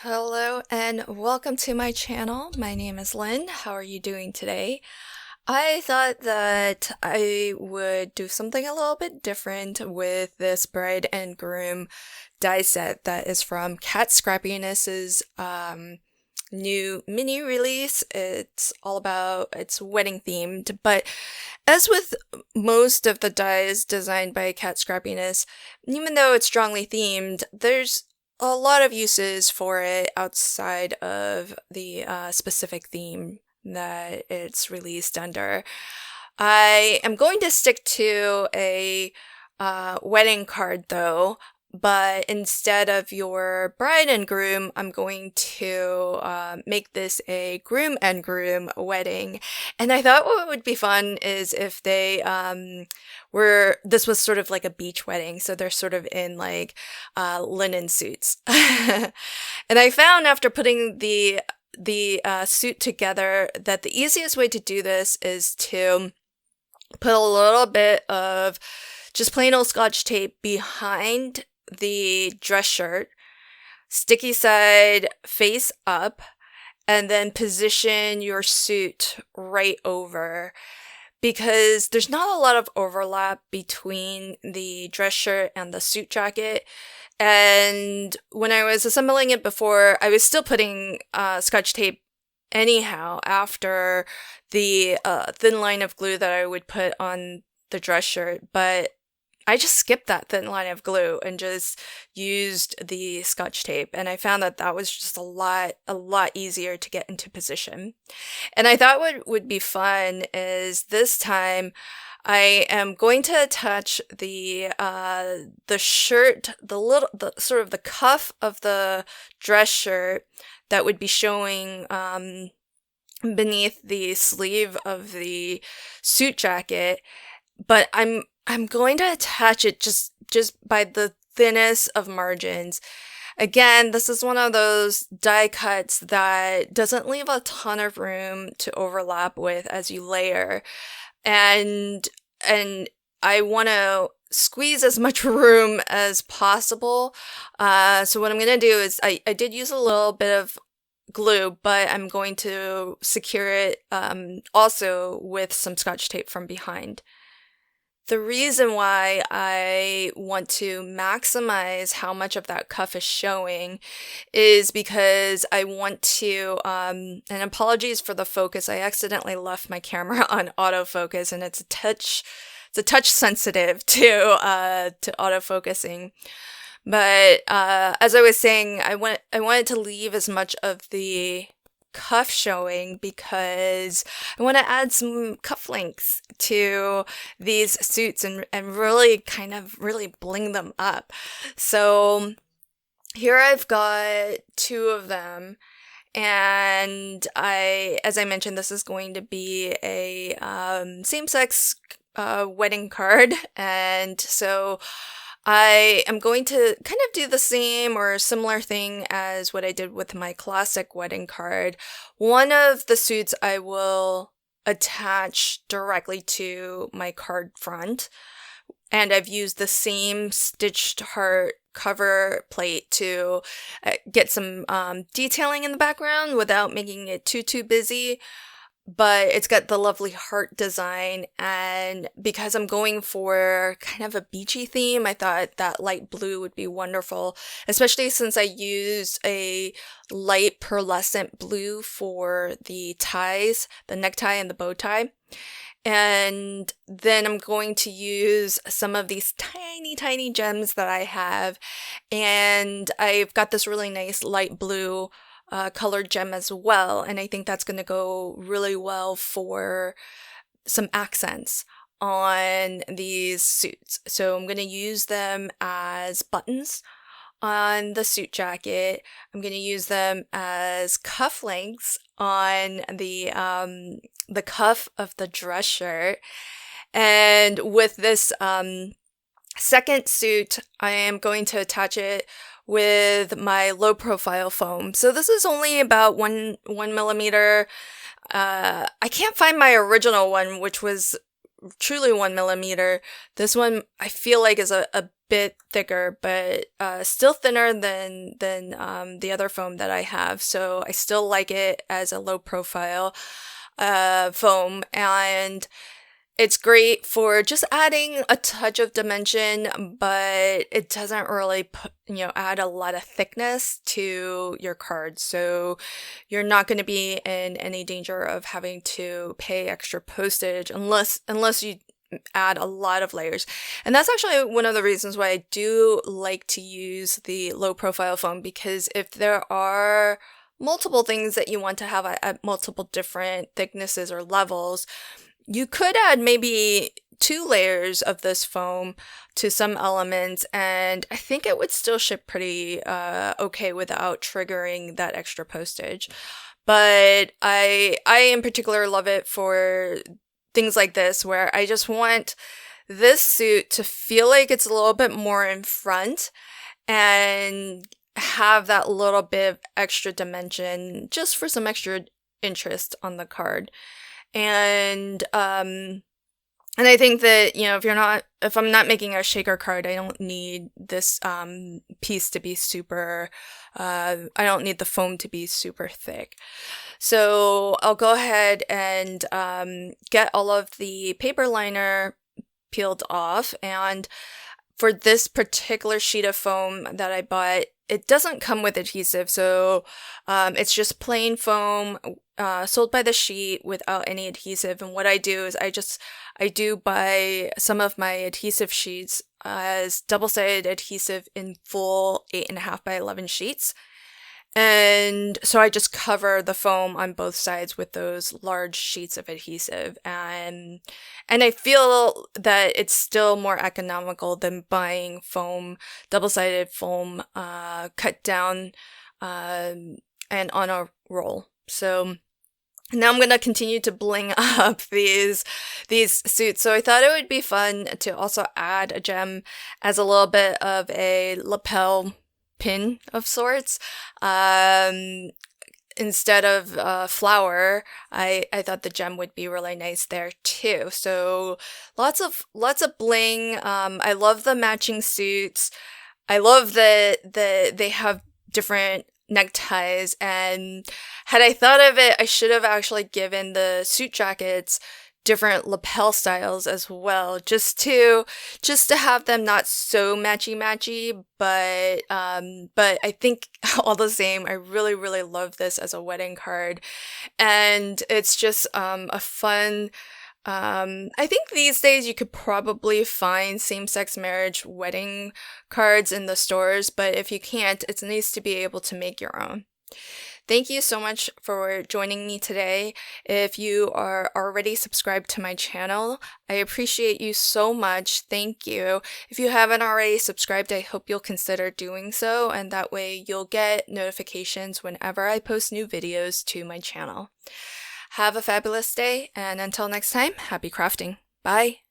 Hello and welcome to my channel. My name is Lynn. How are you doing today? I thought that I would do something a little bit different with this bride and groom die set that is from Scrappiness's new mini release. It's all about, it's wedding themed, but as with most of the dies designed by Scrappiness, even though it's strongly themed, there's a lot of uses for it outside of the specific theme that it's released under. I am going to stick to a wedding card though, but instead of your bride and groom, I'm going to make this a groom and groom wedding. And I thought what would be fun is if they this was sort of like a beach wedding, so they're sort of in like linen suits. And I found after putting the suit together that the easiest way to do this is to put a little bit of just plain old Scotch tape behind the dress shirt, sticky side face up, and then position your suit right over, because there's not a lot of overlap between the dress shirt and the suit jacket. And when I was assembling it before, I was still putting Scotch tape anyhow after the thin line of glue that I would put on the dress shirt, but I just skipped that thin line of glue and just used the Scotch tape, and I found that that was just a lot easier to get into position. And I thought what would be fun is this time I am going to attach the shirt, the sort of the cuff of the dress shirt that would be showing beneath the sleeve of the suit jacket, but I'm going to attach it just by the thinnest of margins. Again, this is one of those die cuts that doesn't leave a ton of room to overlap with as you layer. And I want to squeeze as much room as possible. So what I'm going to do is I did use a little bit of glue, but I'm going to secure it also with some Scotch tape from behind. The reason why I want to maximize how much of that cuff is showing is because I want to, and apologies for the focus, I accidentally left my camera on autofocus, and it's a touch sensitive to autofocusing. But as I was saying, I wanted to leave as much of the cuff showing because I want to add some cufflinks to these suits and really really bling them up. So here I've got two of them, and as I mentioned, this is going to be a same-sex wedding card, and so I am going to kind of do the same or similar thing as what I did with my classic wedding card. One of the suits I will attach directly to my card front, and I've used the same stitched heart cover plate to get some detailing in the background without making it too busy. But it's got the lovely heart design, and because I'm going for kind of a beachy theme, I thought that light blue would be wonderful, especially since I used a light pearlescent blue for the ties, the necktie and the bow tie. And then I'm going to use some of these tiny gems that I have, and I've got this really nice light blue colored gem as well, and I think that's going to go really well for some accents on these suits. So I'm going to use them as buttons on the suit jacket. I'm going to use them as cufflinks on the cuff of the dress shirt. And with this second suit, I am going to attach it with my low profile foam. So this is only about one millimeter. I can't find my original one, which was truly 1 millimeter. This one I feel like is a bit thicker, but still thinner than the other foam that I have. So I still like it as a low profile foam, and it's great for just adding a touch of dimension, but it doesn't really add a lot of thickness to your card. So you're not going to be in any danger of having to pay extra postage unless you add a lot of layers. And that's actually one of the reasons why I do like to use the low profile foam, because if there are multiple things that you want to have at multiple different thicknesses or levels, you could add maybe 2 layers of this foam to some elements, and I think it would still ship pretty okay without triggering that extra postage. But I in particular love it for things like this, where I just want this suit to feel like it's a little bit more in front and have that little bit of extra dimension just for some extra interest on the card. And I think that, if I'm not making a shaker card, I don't need this piece to be super, I don't need the foam to be super thick. So I'll go ahead and get all of the paper liner peeled off. And for this particular sheet of foam that I bought, it doesn't come with adhesive, so it's just plain foam sold by the sheet without any adhesive. And what I do is I do buy some of my adhesive sheets as double-sided adhesive in full 8.5 by 11 sheets. And so I just cover the foam on both sides with those large sheets of adhesive. And I feel that it's still more economical than buying foam, double-sided foam, cut down, and on a roll. So now I'm going to continue to bling up these suits. So I thought it would be fun to also add a gem as a little bit of a lapel pin of sorts. Instead of flower, I thought the gem would be really nice there too. So lots of bling. I love the matching suits. I love that they have different neckties, and had I thought of it, I should have actually given the suit jackets different lapel styles as well, just to have them not so matchy, but I think all the same, I really love this as a wedding card, and it's just a fun. I think these days you could probably find same-sex marriage wedding cards in the stores, but if you can't, it's nice to be able to make your own. Thank you so much for joining me today. If you are already subscribed to my channel, I appreciate you so much. Thank you. If you haven't already subscribed, I hope you'll consider doing so, and that way you'll get notifications whenever I post new videos to my channel. Have a fabulous day, and until next time, happy crafting. Bye!